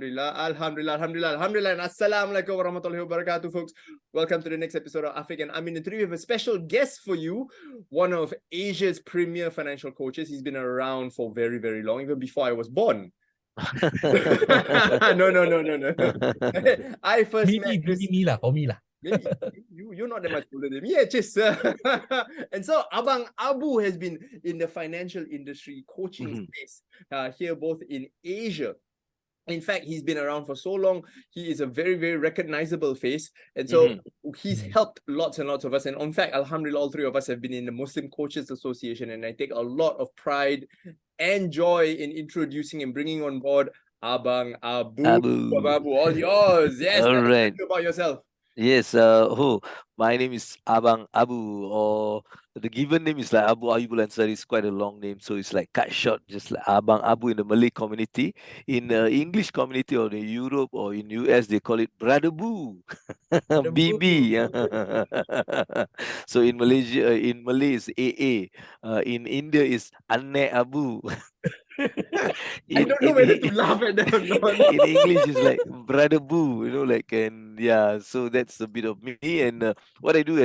Alhamdulillah, and Assalamualaikum warahmatullahi wabarakatuh, folks. Welcome to the next episode of Afiq and Amin. And today we have a special guest for you, one of Asia's premier financial coaches. He's been around for very, very long, even before I was born. No. I first met this. For me lah. Maybe you're not that much older than me. Yeah, just and so Abang Abu has been in the financial industry coaching space here, both in Asia. In fact, he's been around for so long. He is a very, very recognizable face. And so he's helped lots and lots of us. And in fact, alhamdulillah, all three of us have been in the Muslim Coaches Association. And I take a lot of pride and joy in introducing and bringing on board Abang Abu. Abang Abu, all yours. Yes. All right. Tell me about yourself. Yes, my name is Abang Abu, or the given name is like Abu Ayyub Ansari. It's quite a long name, so it's like cut short, just like Abang Abu in the Malay community. In the English community or in Europe or in US, they call it Brother Boo, BB. So in Malaysia, in Malay is AA. In India is Anne Abu. I don't know whether to laugh at that or not. In English, it's like Brother Boo, and yeah, so that's a bit of me. And what I do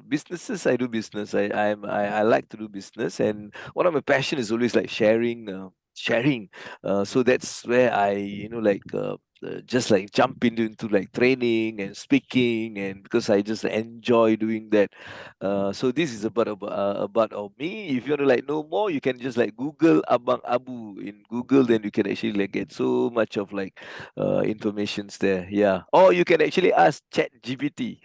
businesses. I do business. I like to do business, and one of my passion is always like sharing. So that's where I just like jump into like training and speaking, and because I just enjoy doing that. So this is about of me. If you want to like know more, you can just like Google Abang Abu in Google, then you can actually like get so much of like informations there. Yeah, or you can actually ask ChatGPT.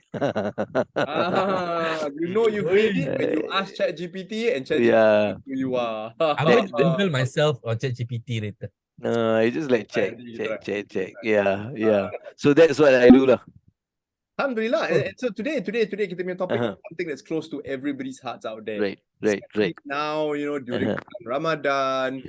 You've made it when you ask ChatGPT and ChatGPT who you are. I'm going to Google myself on ChatGPT later. I just like check. Yeah. So that's what I do lah. Alhamdulillah. And so today kita punya topic is something that's close to everybody's hearts out there. Right. Now, during Ramadan,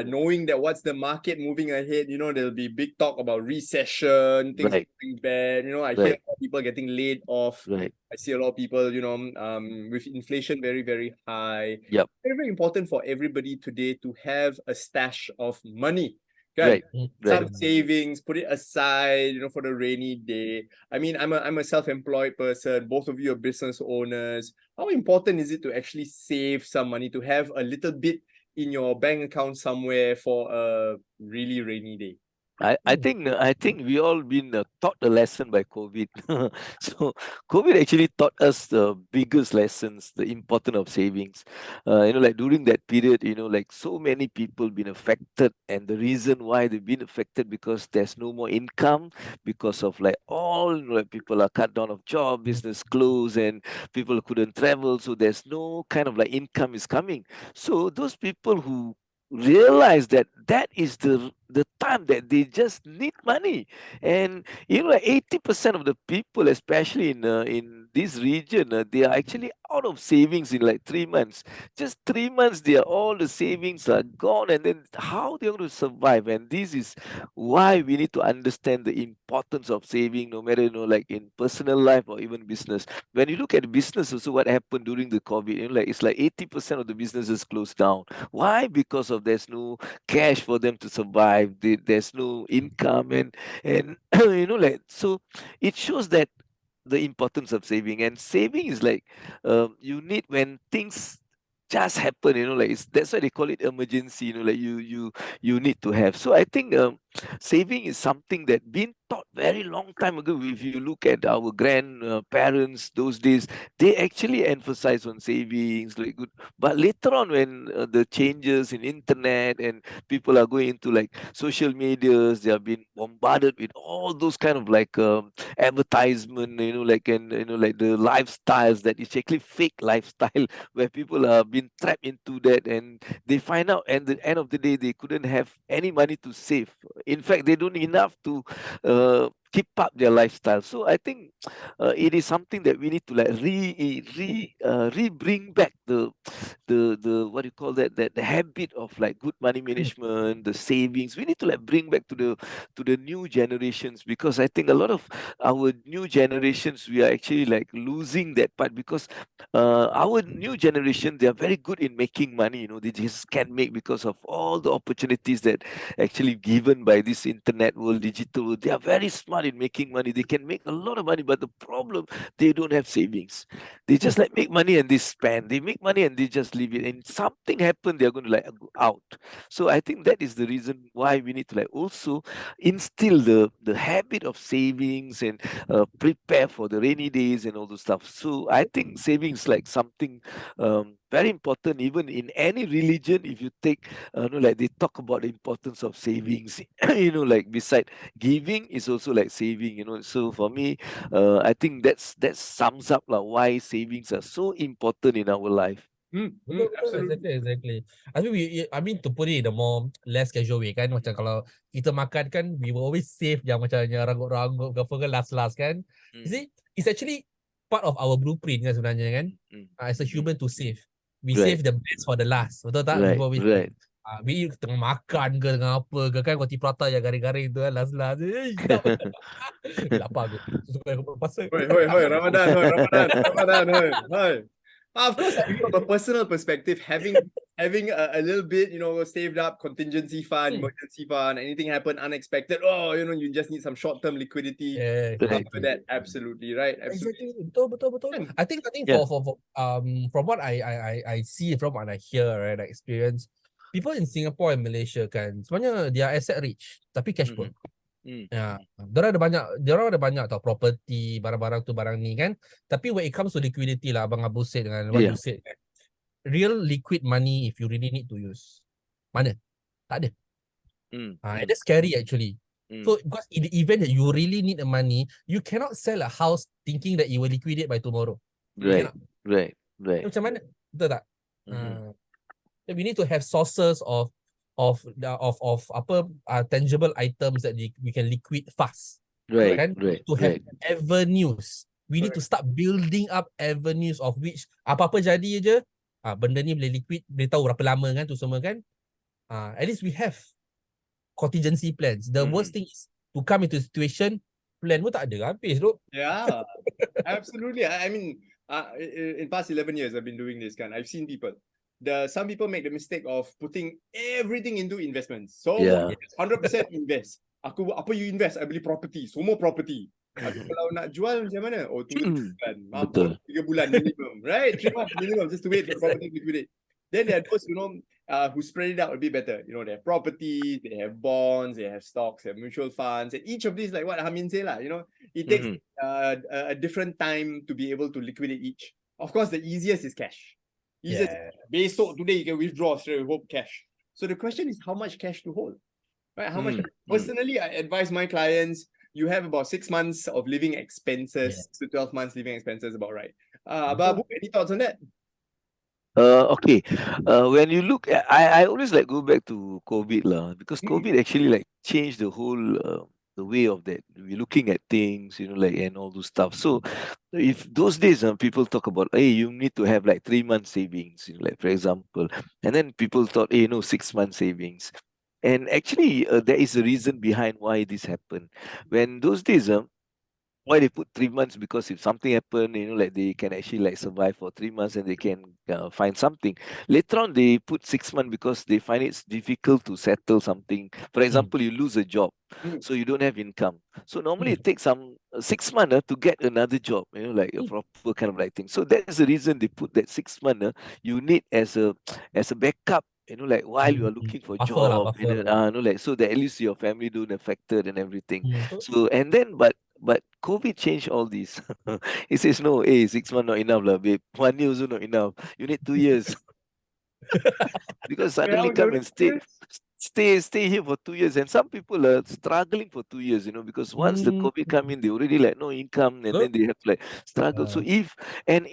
knowing that what's the market moving ahead, there'll be big talk about recession, things going bad. I hear a lot of people getting laid off. I see a lot of people, with inflation very, very high. Yep. Very, very important for everybody today to have a stash of money. Right. Some savings, put it aside, for the rainy day. I mean, I'm a self-employed person. Both of you are business owners. How important is it to actually save some money, to have a little bit in your bank account somewhere for a really rainy day? I think we all been taught a lesson by COVID. So COVID actually taught us the biggest lessons, the importance of savings. Like during that period, like so many people been affected, and the reason why they've been affected because there's no more income, because of like all people are cut down of job, business closed, and people couldn't travel, so there's no kind of like income is coming. So those people who realize that is the time that they just need money, and 80% of the people, especially in this region, they are actually out of savings in like 3 months. Just 3 months, all the savings are gone, and then how they're going to survive? And this is why we need to understand the importance of saving, no matter like in personal life or even business. When you look at business also, what happened during the COVID, it's like 80% of the businesses closed down. Why? Because of there's no cash for them to survive. There's no income, and so it shows that the importance of saving. And saving is like you need when things just happen, that's why they call it emergency, like you need to have. So I think saving is something that been taught very long time ago. If you look at our grandparents those days, they actually emphasize on savings, like good. But later on, when the changes in internet and people are going into like social medias, they have been bombarded with all those kind of like advertisement, like the lifestyles that is actually fake lifestyle, where people are being trapped into that, and they find out at the end of the day they couldn't have any money to save. In fact, they don't enough to keep up their lifestyle. So I think it is something that we need to like bring back the what do you call that the habit of like good money management, the savings. We need to like bring back to the new generations, because I think a lot of our new generations, we are actually like losing that part, because our new generation, they are very good in making money. They just can make because of all the opportunities that actually given by this internet world, digital world. They are very smart in making money. They can make a lot of money, but the problem, they don't have savings. They just like make money and they spend. They make money and they just leave it. And something happen, they're going to like go out. So I think that is the reason why we need to like also instill the habit of savings and prepare for the rainy days and all those stuff. So I think savings like something very important, even in any religion. If you take, like they talk about the importance of savings, like beside giving is also like saving. So for me, I think that sums up like why savings are so important in our life. Betul, Absolutely. exactly. I mean to put it in a more less casual way kan, macam kalau kita makan kan, we will always save yang macam yang ranggup-ranggup ke apa ke last kan. You see, it's actually part of our blueprint kan sebenarnya kan. As a human to save. We Right. save the best for the last. Betul tak? Right, Before we right. we tengah makan ke dengan apa ke kan, roti prata yang garing-garing tu kan last. Sedap. Lapar aku. Suka aku pasal. Hoi, Ramadan, hoi. Of course, from a personal perspective, having a little bit, saved up, contingency fund, emergency fund, anything happen unexpected, you just need some short-term liquidity. Exactly. That absolutely right. Exactly. Betul. I think Yeah. for from what I see, from what I hear, right, I experience, people in Singapore and Malaysia kan sebenarnya dia asset rich tapi cash poor. Ya, diorang ada banyak tau property, barang-barang tu barang ni kan. Tapi when it comes to liquidity lah, Abang Abu said dengan what you said, real liquid money if you really need to use, mana? Tak ada. And that's scary actually. So because in the event that you really need the money, you cannot sell a house thinking that you will liquidate by tomorrow. Right. Macam mana? Betul tak? We need to have sources of tangible items that we can liquid fast. Right. Kan? To have avenues. We need to start building up avenues of which apa-apa jadi je, benda ni boleh liquid, boleh tahu berapa lama kan tu semua kan. At least we have contingency plans. The worst thing is to come into a situation, plan pun tak ada, habis tu. Yeah, absolutely. I mean, in past 11 years, I've been doing this kind. I've seen people. Some people make the mistake of putting everything into investments. So 100% invest. Apa you invest? I beli property. Semua property. Kalau nak jual macam mana? Oh, tunggu 3 bulan. Mampu 3 bulan minimum. Right? 3 months minimum just to wait for the property to liquidate. Then there are those, who spread it out a bit better. They have property, they have bonds, they have stocks, they have mutual funds. And each of these, like what Amin said, it takes a different time to be able to liquidate each. Of course, the easiest is cash. Besok today you can withdraw straight with hope cash. So the question is how much cash to hold, right? How much? Personally, I advise my clients, you have about 6 months of living expenses, 6 to 12 months living expenses, about right. Abang Abu, any thoughts on that? Okay. When you look at, I always like go back to COVID lah, because COVID actually like changed the whole the way of that we're looking at things, and all those stuff. So if those days people talk about, hey, you need to have like 3 months savings, like for example, and then people thought, hey, 6 months savings. And actually there is a reason behind why this happened. When those days why they put 3 months, because if something happen, like they can actually like survive for 3 months and they can find something. Later on, they put 6 months because they find it's difficult to settle something. For example, you lose a job, so you don't have income. So normally it takes some 6 months to get another job, like a proper kind of like thing. So that's the reason they put that 6 months you need as a backup. Like while you are looking for job, like so that at least your family don't affected and everything. So and then but COVID changed all this. It says no, 6 months not enough lah, babe. 1 year also not enough. You need 2 years. Because suddenly come and state stay here for 2 years, and some people are struggling for 2 years, because once the COVID come in, they already like no income, and then they have to like struggle. So if and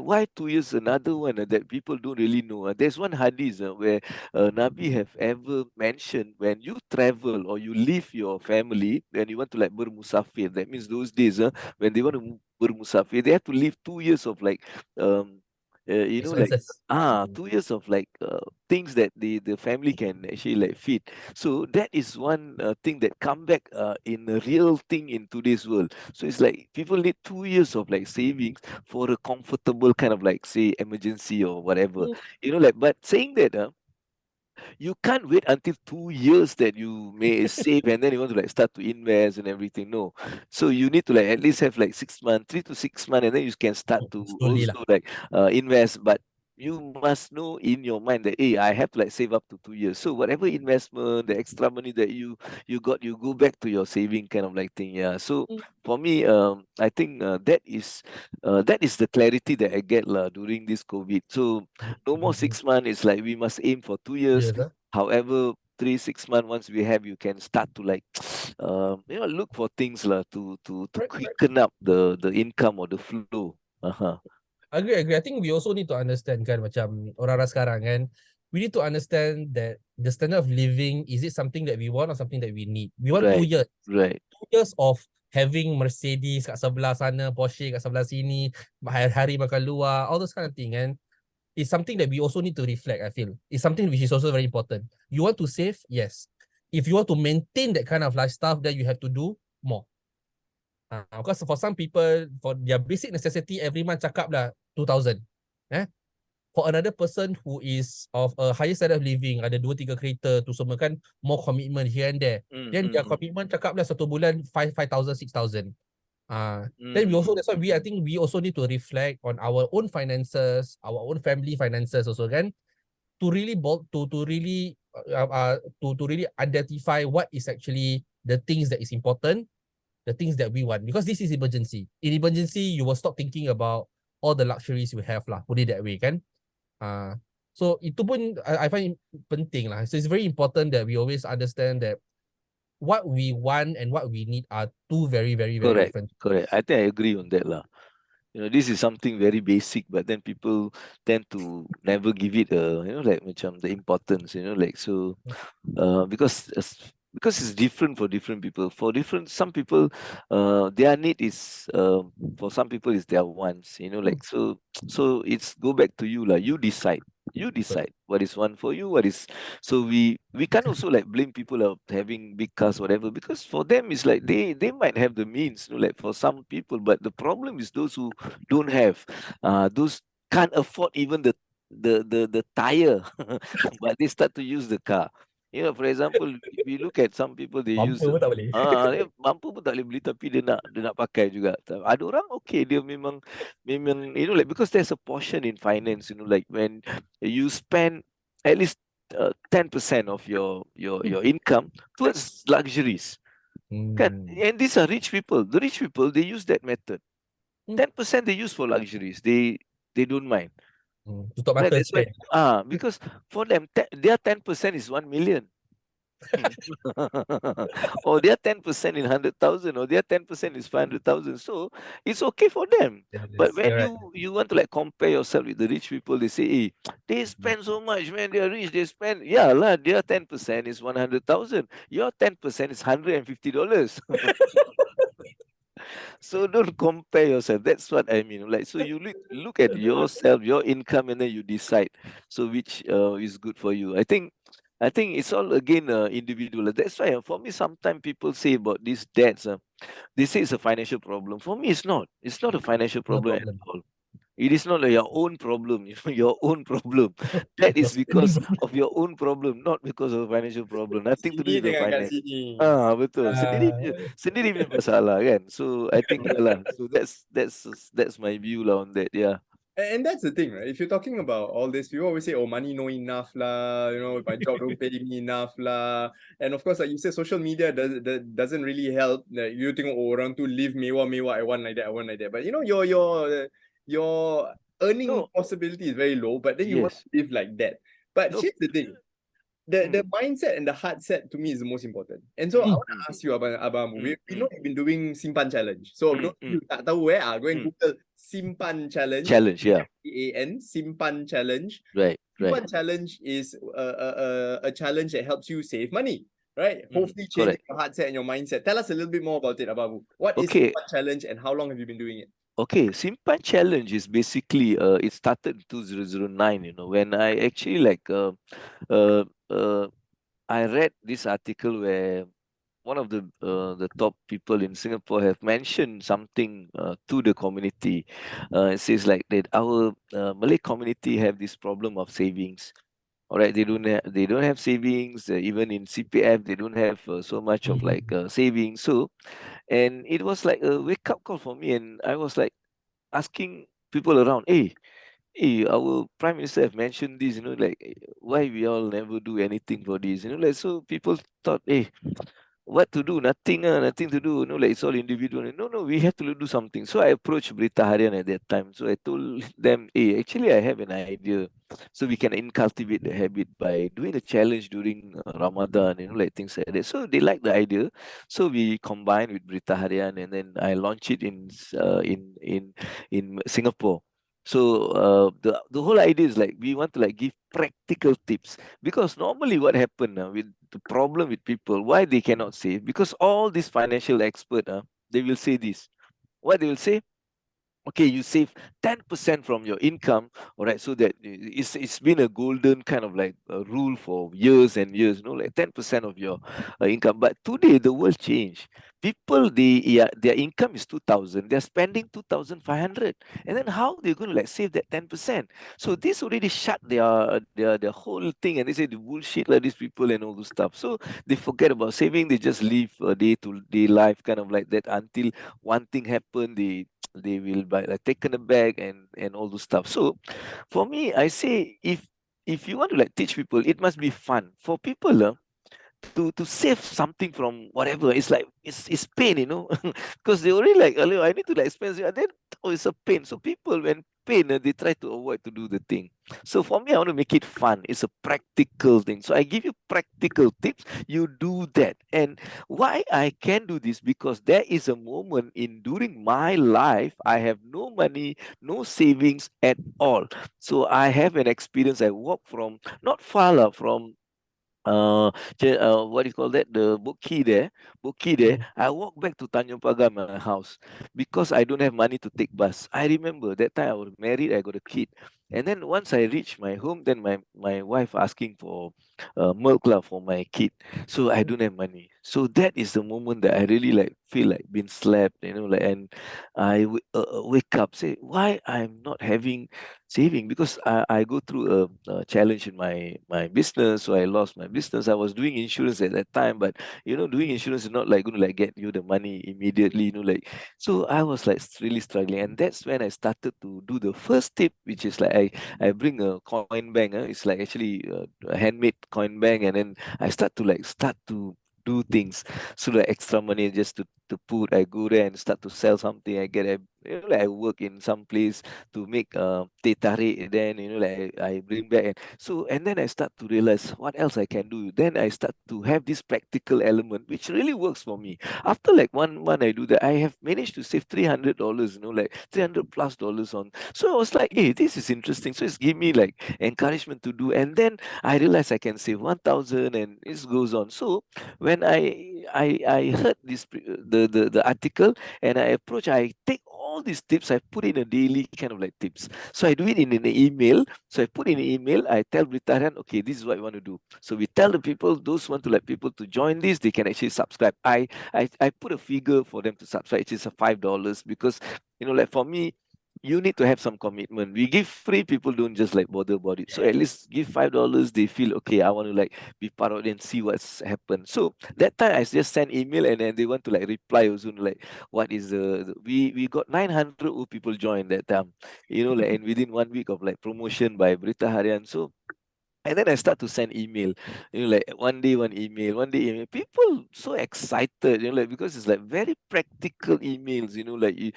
why 2 years? Another one that people don't really know. There's one hadith where Nabi have ever mentioned, when you travel or you leave your family and you want to like bermusafir. That means those days when they want to bermusafir, they have to live 2 years of like um like Expenses. 2 years of like things that the family can actually like feed. So that is one thing that come back in a real thing in today's world. So it's like people need 2 years of like savings for a comfortable kind of like say emergency or whatever. Like, but saying that you can't wait until 2 years that you may save and then you want to like start to invest and everything. No. So you need to like at least have like 6 months, 3 to 6 months, and then you can start to Slowly lah. also like invest. But you must know in your mind that hey, I have to like save up to 2 years. So whatever investment, the extra money that you got, you go back to your saving kind of like thing. Yeah. So for me, I think that is the clarity that I get during this COVID. So no more 6 months. It's like we must aim for 2 years. Yes, However, 3 6 months once we have, you can start to like look for things to quicken up the income or the flow. Uh-huh. Agree. I think we also need to understand kan macam orang-orang sekarang kan, we need to understand that the standard of living, is it something that we want or something that we need? We want 2 Right. years. Right. 2 years of having Mercedes kat sebelah sana, Porsche kat sebelah sini, hari-hari makan luar, all those kind of thing kan, is something that we also need to reflect, I feel. It's something which is also very important. You want to save? Yes. If you want to maintain that kind of lifestyle, then you have to do more. Because for some people, for their basic necessity, every month cakap lah 2,000. For another person who is of a higher standard of living, ada 2-3 kereta tu semua kan, more commitment here and there. Then their commitment cakap lah satu bulan 5,000, 6,000. Then that's why I think we also need to reflect on our own finances, our own family finances also kan, to really identify what is actually the things that is important, the things that we want, because this is emergency. In emergency, you will stop thinking about all the luxuries you have lah. Put it that way kan. So itu pun I find penting lah. So it's very important that we always understand that what we want and what we need are two very, very, very different. Correct. I think I agree on that lah. This is something very basic, but then people tend to never give it like macam the importance, like so, because it's different for different people. Some people, their need is, for some people is their wants, like so. So it's go back to you lah. You decide. What is one for you. What is so we can't also like blame people of having big cars, whatever, because for them it's like they might have the means, like for some people, but the problem is those who don't have, those can't afford even the tire, but they start to use the car. For example, we look at some people, they use Mampu pun tak boleh. dia mampu pun tak boleh beli, tapi dia nak pakai juga. Ada orang okay, dia memang like, because there's a portion in finance, like when you spend at least 10% of your income towards luxuries. And these are rich people. The rich people, they use that method. 10% they use for luxuries. They don't mind. Tutup mata That's spend. because for them, their 10% is 1 million. Or their 10% in 100,000, or their 10% is 500,000. So it's okay for them. But when you want to like compare yourself with the rich people, they say, hey, they spend so much, man. They are rich. They spend, yeah lah. Their 10% is 100,000. Your 10% is $150. So don't compare yourself. That's what I mean. Like, so you look at yourself, your income, and then you decide. So which is good for you. I think it's all again individual. That's why for me, sometimes people say about these debts. They say it's a financial problem. For me, it's not. It's not a financial problem at all. It is not like your own problem, your own problem. That is because of your own problem, not because of financial problem. Nothing to do with the finance. Betul. Sendiri punya masalah kan. So I think so that's my view lah on that. Yeah. And that's the thing, right? If you're talking about all this, people always say, oh, money no enough lah, my job don't pay me enough lah. And of course, like you said, social media doesn't really help. Like, you think, oh, orang tu live mewah, I want like that. But your earning possibility is very low, but then you want to live like that. But here's the thing. the mindset and the heart set to me is the most important. And so I want to ask you, Abang Abu, we know you've been doing Simpan Challenge. So you tak tahu go and Google Simpan Challenge. Challenge, yeah. SIMPAN, Simpan Challenge. Right. Simpan Challenge is a challenge that helps you save money, right? Hopefully changing your heart set and your mindset. Tell us a little bit more about it, Abang Abu. What is Simpan Challenge and how long have you been doing it? Okay, Simpan Challenge is basically it started in 2009, you know, when I actually I read this article where one of the top people in Singapore have mentioned something to the community. It says like that our Malay community have this problem of savings. All right, they don't have savings. Even in CPF, they don't have so much of like savings. So, and it was like a wake up call for me, and I was like asking people around, hey, our prime minister have mentioned this, you know, like why we all never do anything for this, you know, like so people thought, hey, what to do? Nothing, nothing to do. No, like it's all individual. No, we have to do something. So I approached Berita Harian at that time. So I told them, hey, actually I have an idea. So we can incultivate the habit by doing a challenge during Ramadan, you know, like things like that. So they like the idea. So we combined with Berita Harian, and then I launched it in Singapore. So the whole idea is like we want to like give practical tips, because normally what happen with the problem with people, why they cannot save, because all these financial expert they will say this. What they will say, okay, you save 10% from your income, all right, so that it's been a golden kind of like a rule for years and years, you know, like 10% of your income. But today the world changed. People, their income is 2,000, they're spending 2,500, and then how they're going to like save that 10%? So this already shut their whole thing, and they say the bullshit like these people and all those stuff. So they forget about saving, they just live a day to day life kind of like that, until one thing happen, they will buy like taken aback and all those stuff. So for me, I say, if you want to like teach people, it must be fun for people to save something from whatever. It's like it's pain, you know, because they already like, "Hello, I need to like spend," and then it's a pain. So people, when pain, they try to avoid to do the thing. So for me, I want to make it fun. It's a practical thing. So I give you practical tips. You do that. And why I can do this, because there is a moment in during my life I have no money, no savings at all. So I have an experience. I walk from not far from what do you call that? The Boki there. I walk back to Tanjung Pagar, my house, because I don't have money to take bus. I remember that time I was married, I got a kid. And then once I reach my home, then my wife asking for milk lah for my kid. So I don't have money. So that is the moment that I really like feel like being slapped, you know, like, and wake up, say, why I'm not having saving, because I go through a challenge in my business. So I lost my business. I was doing insurance at that time, but you know, doing insurance is not like going to like get you the money immediately, you know, like. So I was like really struggling, and that's when I started to do the first tip, which is like I bring a coin bank. It's like actually a handmade coin bank, and then I start to do things. So like extra money just to put, I go there and start to sell something. I get a, you know, like I work in some place to make teh tarik, then you know, like I bring back, and then I start to realize what else I can do. Then I start to have this practical element which really works for me. After like 1 month I do that, I have managed to save $300, you know, like $300+ on. So I was like, hey, this is interesting. So it's give me like encouragement to do, and then I realized I can save 1,000, and it goes on. So when I heard this the article, and I approach, I take all these tips, I put in a daily kind of like tips. So I do it in an email. So I put in an email, I tell Britarian, okay, this is what we want to do. So we tell the people, those who want to like people to join this, they can actually subscribe. I put a figure for them to subscribe, which is a $5, because you know, like for me, you need to have some commitment. We give free, people don't just like bother about it. So at least give $5, they feel okay, I want to like be part of it and see what's happened. So that time I just send email, and then they want to like reply also, like what is we got 900 people join that time, you know, like, and within 1 week of like promotion by Berita Harian. So And then I start to send email, like one day one email, one day email. People so excited, like because it's like very practical emails, like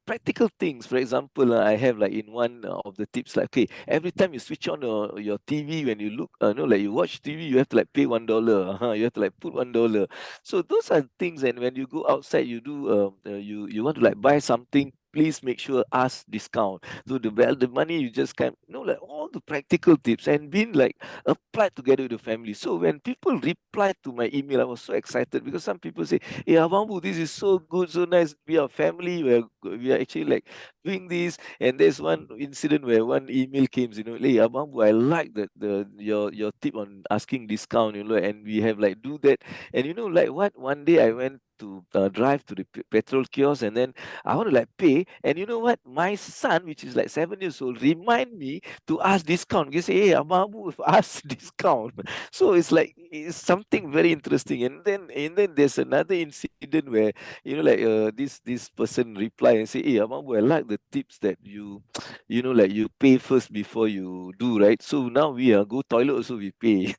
practical things. For example, I have like in one of the tips, like okay, every time you switch on your TV, when you look, like you watch TV, you have to like pay $1. You have to like put $1. So those are things. And when you go outside, you do you want to like buy something. Please make sure ask discount. So the money you just can, like all the practical tips and being like applied together with the family. So when people replied to my email, I was so excited because some people say, "Hey, Abang Abu, this is so good, so nice. We are family. We are actually like doing this." And there's one incident where one email came, "Hey, Abang Abu, I like your tip on asking discount, and we have like do that." And like what? One day I went to drive to the petrol kiosk, and then I want to like pay, and you know what? My son, which is like 7 years old, remind me to ask discount. He say, "Hey, Abang Abu, ask discount." So it's like it's something very interesting. And then there's another incident where like this person reply and say, "Hey, Abang Abu, I like the tips that you like you pay first before you do, right? So now we go toilet also we pay."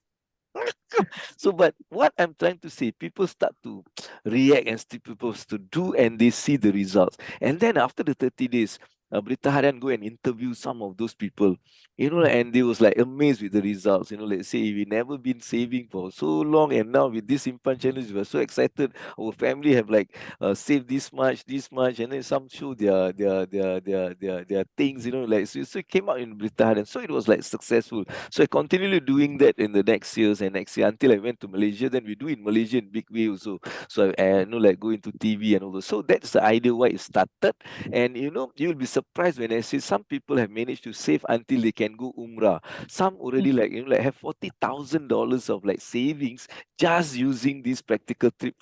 So, but what I'm trying to say, people start to react and still people to do, and they see the results. And then after the 30 days, Berita Harian go and interview some of those people, and they was like amazed with the results. Let's say we never been saving for so long, and now with this Simpan challenge, we are so excited. Our family have like saved this much, and then some show their things, like so it came out in Berita Harian. So it was like successful. So I continually doing that in the next years and next year until I went to Malaysia. Then we do in Malaysia in big way also. So I like go into TV and all those. So that's the idea why it started. And you'll be surprised when I say some people have managed to save until they can go Umrah. Some already like like have $40,000 of like savings just using this practical trip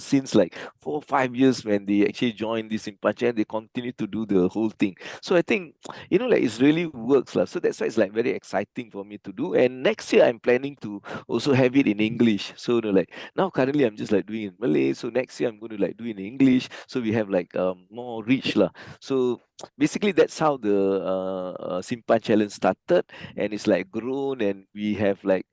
since like 4 or 5 years when they actually joined this in Panchayat, and they continue to do the whole thing. So I think like it's really works lah. So that's why it's like very exciting for me to do. And next year I'm planning to also have it in English. So like now currently I'm just like doing it in Malay. So next year I'm going to like do it in English. So we have like more reach lah. So basically that's how the Simpan challenge started, and it's like grown, and we have like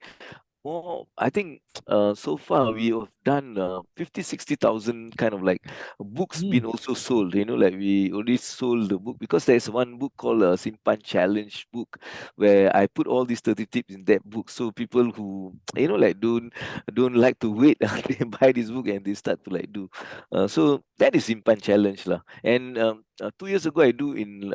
more. I think so far we have done 50,000-60,000 kind of like books been also sold. Like we already sold the book because there's one book called Simpan Challenge book where I put all these 30 tips in that book. So people who like don't like to wait, they buy this book and they start to like do. So that is Simpan Challenge lah. And 2 years ago I do in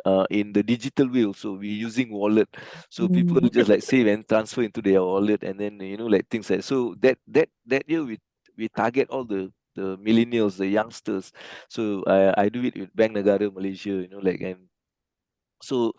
the digital way also. We using wallet, so people just like save and transfer into their wallet, and then like things like so that year we target all the millennials, the youngsters. So I do it with Bank Negara Malaysia, like, and so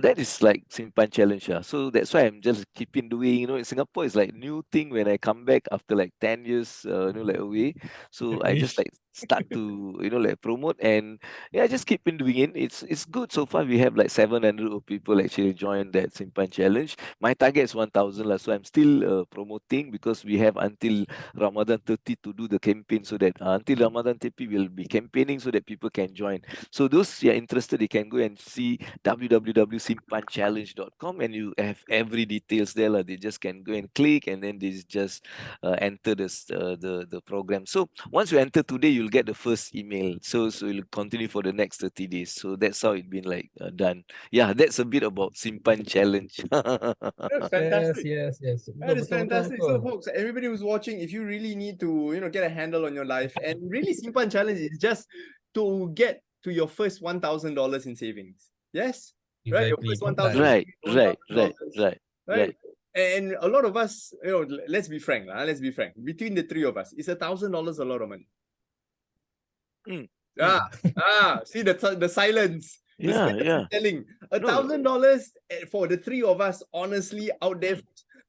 that is like Simpan challenge. So that's why I'm just keeping doing. In Singapore is like new thing when I come back after like 10 years, like away. So I just like start to like promote, and yeah, just keep in doing it. It's good so far. We have like 700 of people actually join that Simpan challenge. My target is 1,000 lah. So I'm still promoting because we have until Ramadan 30 to do the campaign, so that until Ramadan 30 we'll be campaigning so that people can join. So those who are interested, they can go and see www.simpanchallenge.com, and you have every details there. They just can go and click, and then they just enter the program. So once you enter today, you'll get the first email. So you'll continue for the next 30 days. So that's how it's been like done. Yeah, that's a bit about Simpan Challenge. That's fantastic. Yes. That is Betul, fantastic. So, betul. folks, everybody who's watching, if you really need to, get a handle on your life, and really, Simpan Challenge is just to get to your first $1,000 in savings. Yes, right. Your Exactly. first 1,000. right. $1,000, right? And a lot of us, let's be frank, let's be frank. Between the three of us, is $1,000 a lot of money? Mm. See the silence. The silence is telling. $1,000 for the three of us, honestly, out there,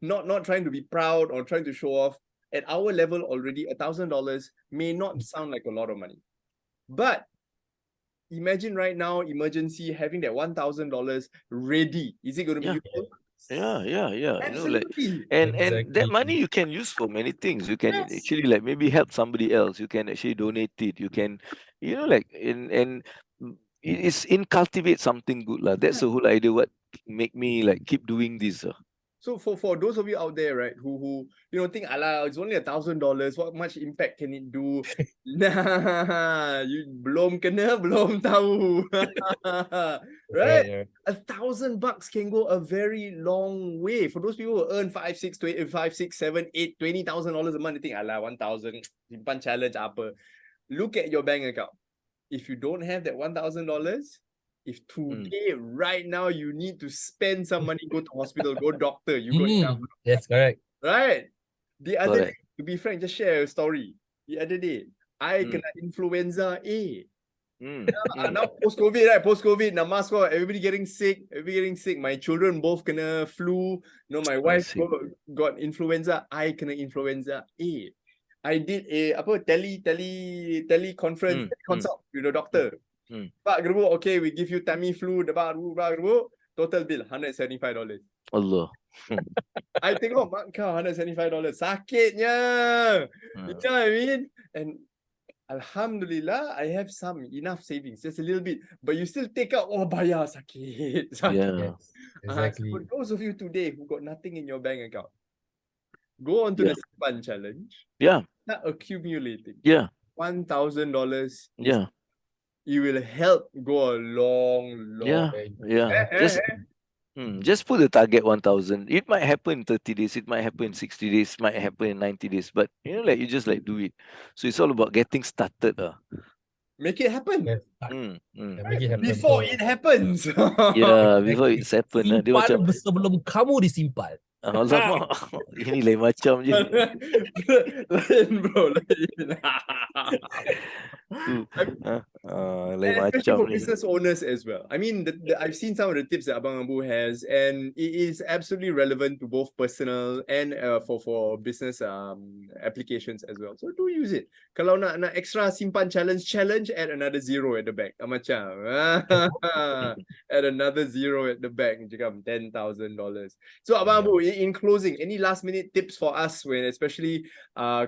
not trying to be proud or trying to show off. At our level already, $1,000 may not sound like a lot of money, but imagine right now, emergency, having that $1,000 ready. Is it going to be useful? Yeah. Absolutely. And Exactly. that money you can use for many things. You can actually like maybe help somebody else. You can actually donate it. You can, like and it's in cultivate something good lah. That's the whole idea. What make me like keep doing this. So for those of you out there, right, who think, ala, it's only $1,000. What much impact can it do? Nah, you belum kena, belum tahu. Right? Right. $1,000 can go a very long way. For those people who earn 5, 6, 20, 5, 6, 7, 8, $20,000 a month, they think, ala, 1,000, simpan challenge apa. Look at your bank account. If you don't have that $1,000, if today, right now, you need to spend some money, go to hospital, go doctor, you got enough, Yes, correct. right? The other day, Correct. to be frank, just share a story. The other day, I kena influenza A. Now post-COVID, right? Post-COVID, now mask off, everybody getting sick. My children both kena flu. My wife got influenza. I kena influenza A. I did a teleconference consult with the doctor. Pak Gerbu, okay, we give you Tamiflu, total bill $175. Allah. I tengok mak kau $175. Sakitnya. You know what I mean? And Alhamdulillah, I have some enough savings, just a little bit. But you still take out, bayar sakit. Yeah. Exactly. For those of you today who got nothing in your bank account, go on to the Simpan challenge. Yeah. Start accumulating. Yeah. $1,000. Yeah. It will help go a long way. Just put the target 1,000. It might happen in 30 days. It might happen in 60 days. It might happen in 90 days. But you just do it. So it's all about getting started. Make it happen. Yes. Make it happen. Before it happens. Yeah, before it's happened. Dia macam, Simpan sebelum kamu disimpan. alamak, ini lain macam je. Lain bro, lain. Lain Especially macam for ni. business owners as well. I mean, I've seen some of the tips that Abang Abu has, and it is absolutely relevant to both personal and for business applications as well. So do use it. Kalau nak extra simpan challenge, add another zero at the back. Macam add another zero at the back. Cakap $10,000. So Abang Abu, in closing, any last minute tips for us when especially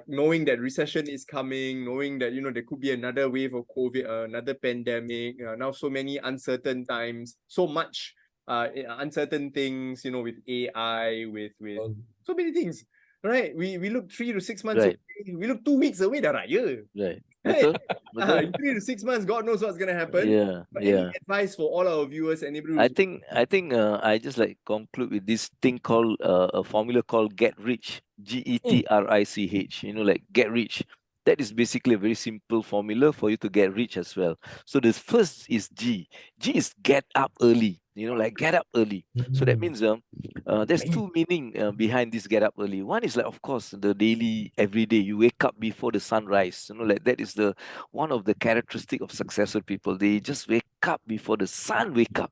knowing that recession is coming, knowing that there could be another wave of COVID, another pandemic, now so many uncertain times, so much uncertain things, with AI, with so many things, right? We look 3 to 6 months away. We look 2 weeks away dah raya. Right. Betul. In 3 to 6 months, God knows what's gonna happen. But any advice for all our viewers and everybody? I think I just conclude with this thing called a formula called get rich. GETRICH. Get rich. That is basically a very simple formula for you to get rich as well. So the first is G. G is get up early. Get up early. So that means there's two meaning behind this get up early. One is of course, the daily, everyday, you wake up before the sunrise. That is one of the characteristic of successful people. They just wake up before the sun wake up.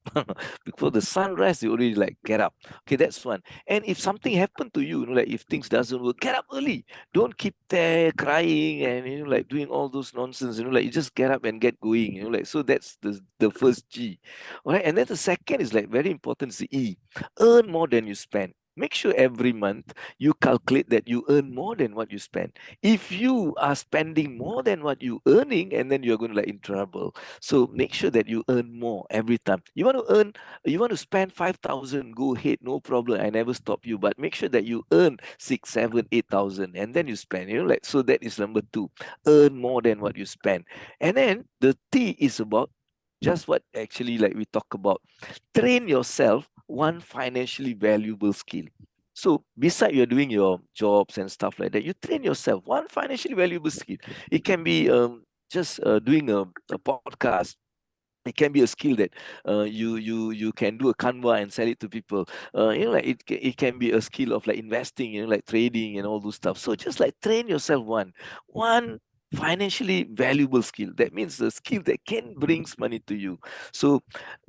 Before the sunrise, they already get up. Okay, that's one. And if something happened to you, if things doesn't work, get up early. Don't keep there crying and doing all those nonsense. You just get up and get going. So that's the first G. All right, and then the second is very important, is the E. Earn more than you spend. Make sure every month you calculate that you earn more than what you spend. If you are spending more than what you earning, and then you're going to in trouble. So make sure that you earn more every time. You want to spend 5,000, go ahead, no problem. I never stop you. But make sure that you earn 6, 7, 8,000, and then you spend. So that is number 2. Earn more than what you spend. And then the T is about just what actually we talk about. Train yourself one financially valuable skill. So beside you're doing your jobs and stuff like that, you train yourself one financially valuable skill. It can be just doing a podcast. It can be a skill that you can do a Canva and sell it to people. It can be a skill of investing, trading and all those stuff. So just train yourself one financially valuable skill. That means the skill that can brings money to you. So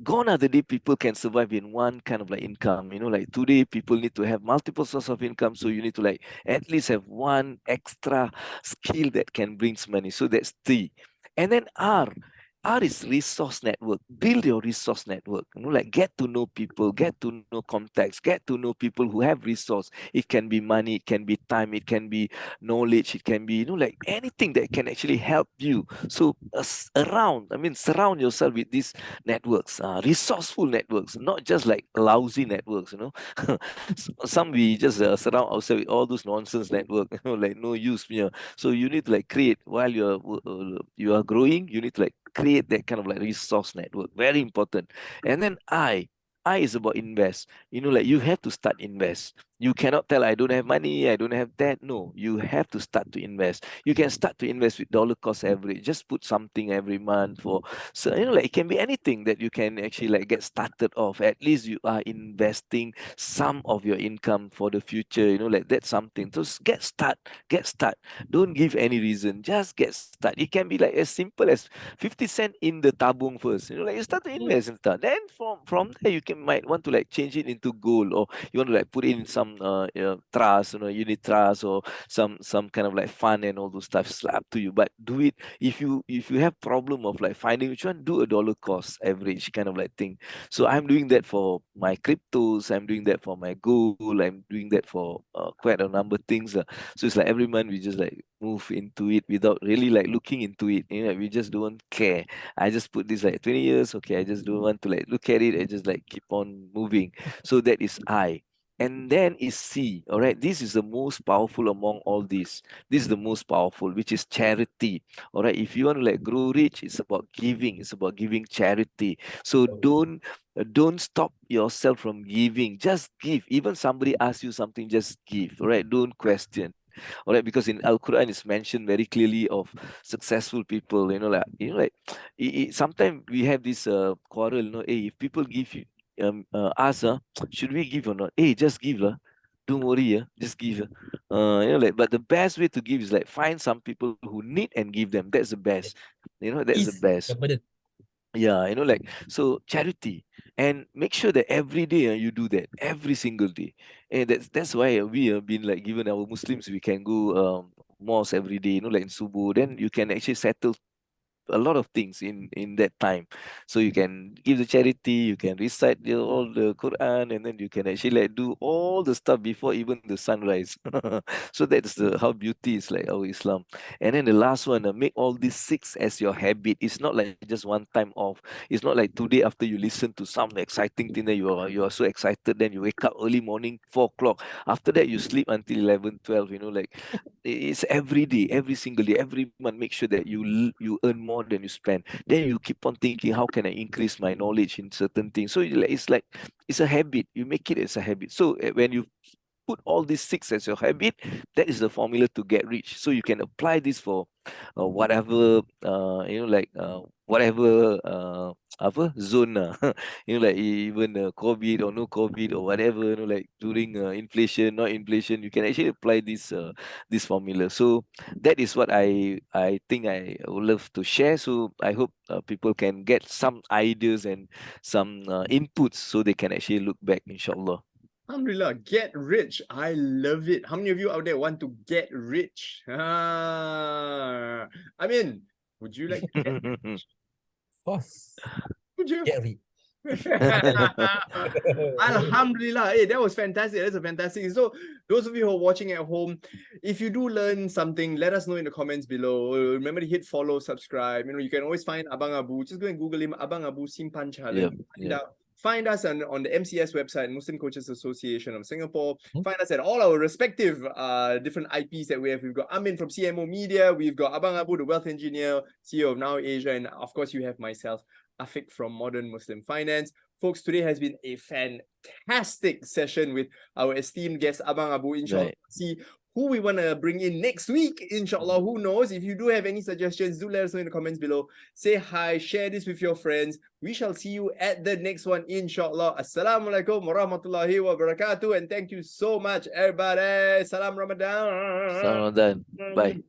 gone are the day people can survive in one kind of income. Today people need to have multiple sources of income. So you need to at least have one extra skill that can brings money. So that's 3. And then R, R is resource network. Build your resource network. Like get to know people, get to know contacts, get to know people who have resource. It can be money, it can be time, it can be knowledge, it can be like anything that can actually help you. So surround yourself with these networks, resourceful networks, not just like lousy networks. Some we just surround ourselves with all those nonsense network. Like no use. So you need to like create while you are growing. You need to like create that kind of like resource network. Very important. And then I is about invest. Like you have to start invest. You cannot tell I don't have money, I don't have that. No, you have to start to invest. You can start to invest with dollar cost average. Just put something every month for, so like it can be anything that you can actually like get started off. At least you are investing some of your income for the future. Like that's something. So get start. Don't give any reason. Just get start. It can be like as simple as 50 cent in the tabung first. Like you start to invest and start. Then from there you might want to like change it into gold, or you want to like put it in some trust, unit trust, or some kind of like fund and all those stuff. It's up to you. But do it if you have problem of like finding which one, do a dollar cost average kind of like thing. So I'm doing that for my cryptos. I'm doing that for my gold. I'm doing that for quite a number of things. So it's like every month we just like move into it without really like looking into it. We just don't care. I just put this like 20 years. Okay, I just don't want to like look at it. I just like keep on moving. So that is I. And then is C. All right. This is the most powerful among all these. This is the most powerful, which is charity. All right. If you want to like grow rich, it's about giving. It's about giving charity. So don't stop yourself from giving. Just give. Even somebody asks you something, just give. All right. Don't question. All right, because in Al Quran it's mentioned very clearly of successful people. Sometimes we have this quarrel. Hey, if people give you ask, should we give or not? Hey, just give lah. Don't worry, just give. But the best way to give is like find some people who need and give them. That's the best. That's the Ease best. the burden. Yeah, so charity, and make sure that every day you do that every single day. And that's why we have been like given our Muslims, we can go mosque every day, like in subuh, then you can actually settle a lot of things in that time. So you can give the charity, you can recite all the Quran, and then you can actually like do all the stuff before even the sunrise. So that's the how beauty is like our Islam. And then the last one, make all these six as your habit. It's not like just one time off. It's not like today after you listen to some exciting thing that you are so excited, then you wake up early morning 4 o'clock. After that you sleep until 11, 12. Like it's every day, every single day, every month. Make sure that you earn more than you spend. Then you keep on thinking, how can I increase my knowledge in certain things? So it's a habit. You make it as a habit. So when you put all these six as your habit, that is the formula to get rich. So you can apply this for whatever whatever apa zone like even COVID or no COVID or whatever, like during inflation, not inflation, you can actually apply this formula. So that is what I think I would love to share. So I hope people can get some ideas and some inputs so they can actually look back, inshallah. Alhamdulillah, get rich. I love it. How many of you out there want to get rich? I mean, would you like to get rich? Of course. Would you? Get rich. Alhamdulillah. Hey, that was fantastic. That's a fantastic. So, those of you who are watching at home, if you do learn something, let us know in the comments below. Remember to hit follow, subscribe. You can always find Abang Abu. Just go and Google him, Abang Abu Simpan Challenge. Find us on the MCS website, Muslim Coaches Association of Singapore. Find us at all our respective different IPs that we have. We've got Amin from CMO Media. We've got Abang Abu, the wealth engineer, CEO of Now Asia. And of course, you have myself, Afiq from Modern Muslim Finance. Folks, today has been a fantastic session with our esteemed guest, Abang Abu. Inshallah, Right. see who we want to bring in next week. Inshallah, who knows? If you do have any suggestions, do let us know in the comments below. Say hi, share this with your friends. We shall see you at the next one, inshallah. Assalamualaikum warahmatullahi wabarakatuh. And thank you so much, everybody. Salam Ramadan. Salam Ramadan. Bye.